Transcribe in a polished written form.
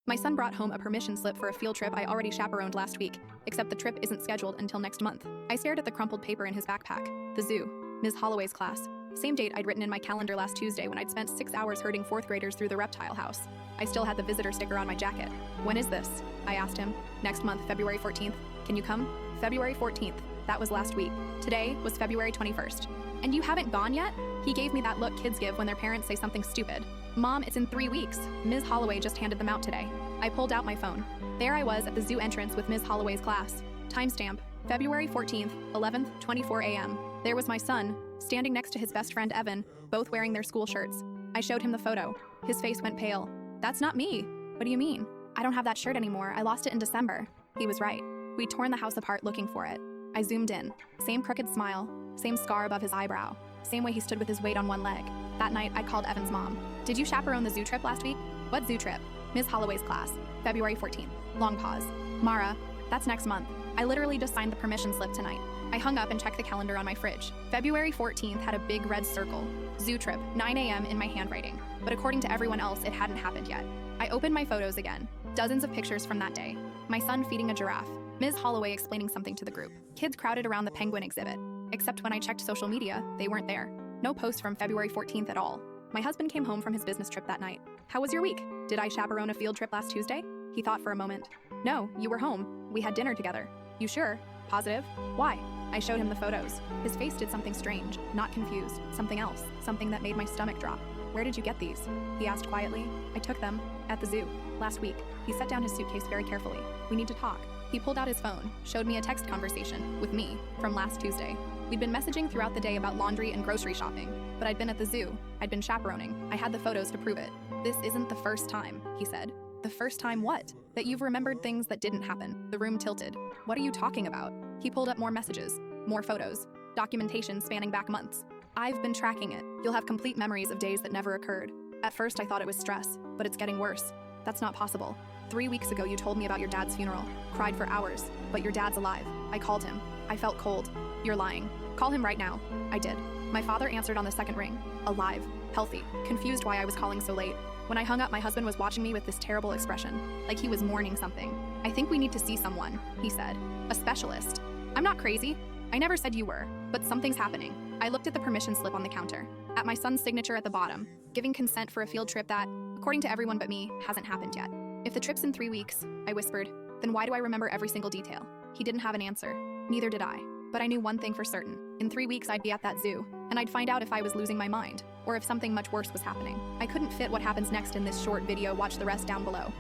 My son brought home a permission slip for a field trip I already chaperoned last week, except the trip isn't scheduled until next month. I stared at the crumpled paper in his backpack. The zoo. Ms. Holloway's class. Same date I'd written in my calendar last Tuesday when I'd spent 6 hours herding 4th graders through the reptile house. I still had the visitor sticker on my jacket. When is this? I asked him. Next month, February 14th. Can you come? February 14th. That was last week. Today was February 21st. And you haven't gone yet? He gave me that look kids give when their parents say something stupid. Mom, it's in 3 weeks. Ms. Holloway just handed them out today. I pulled out my phone. There I was at the zoo entrance with Ms. Holloway's class. Timestamp, February 14th, 11th, 24 a.m. There was my son, standing next to his best friend Evan, both wearing their school shirts. I showed him the photo. His face went pale. That's not me. What do you mean? I don't have that shirt anymore. I lost it in December. He was right. We'd torn the house apart looking for it. I zoomed in. Same crooked smile, same scar above his eyebrow, same way he stood with his weight on one leg. That night, I called Evan's mom. Did you chaperone the zoo trip last week? What zoo trip? Ms. Holloway's class. February 14th. Long pause. Mara, that's next month. I literally just signed the permission slip tonight. I hung up and checked the calendar on my fridge. February 14th had a big red circle. Zoo trip, 9 a.m. in my handwriting. But according to everyone else, it hadn't happened yet. I opened my photos again. Dozens of pictures from that day. My son feeding a giraffe. Ms. Holloway explaining something to the group. Kids crowded around the penguin exhibit. Except when I checked social media, they weren't there. No post from February 14th at all. My husband came home from his business trip that night. How was your week? Did I chaperone a field trip last Tuesday? He thought for a moment. No, you were home. We had dinner together. You sure? Positive? Why? I showed him the photos. His face did something strange, not confused, something else, something that made my stomach drop. Where did you get these? He asked quietly. I took them. At the zoo. Last week. He set down his suitcase very carefully. We need to talk. He pulled out his phone, showed me a text conversation, with me, from last Tuesday. We'd been messaging throughout the day about laundry and grocery shopping, but I'd been at the zoo. I'd been chaperoning. I had the photos to prove it. This isn't the first time, he said. The first time what? That you've remembered things that didn't happen. The room tilted. What are you talking about? He pulled up more messages, more photos, documentation spanning back months. I've been tracking it. You'll have complete memories of days that never occurred. At first I thought it was stress, but it's getting worse. That's not possible. 3 weeks ago you told me about your dad's funeral. Cried for hours, but your dad's alive. I called him. I felt cold. You're lying. Call him right now. I did. My father answered on the second ring. Alive. Healthy. Confused why I was calling so late. When I hung up, my husband was watching me with this terrible expression, like he was mourning something. I think we need to see someone, he said. A specialist. I'm not crazy. I never said you were, but something's happening. I looked at the permission slip on the counter, at my son's signature at the bottom, giving consent for a field trip that, according to everyone but me, hasn't happened yet. If the trip's in 3 weeks, I whispered, then why do I remember every single detail? He didn't have an answer. Neither did I. But I knew one thing for certain. In 3 weeks, I'd be at that zoo, and I'd find out if I was losing my mind, or if something much worse was happening. I couldn't fit what happens next in this short video. Watch the rest down below.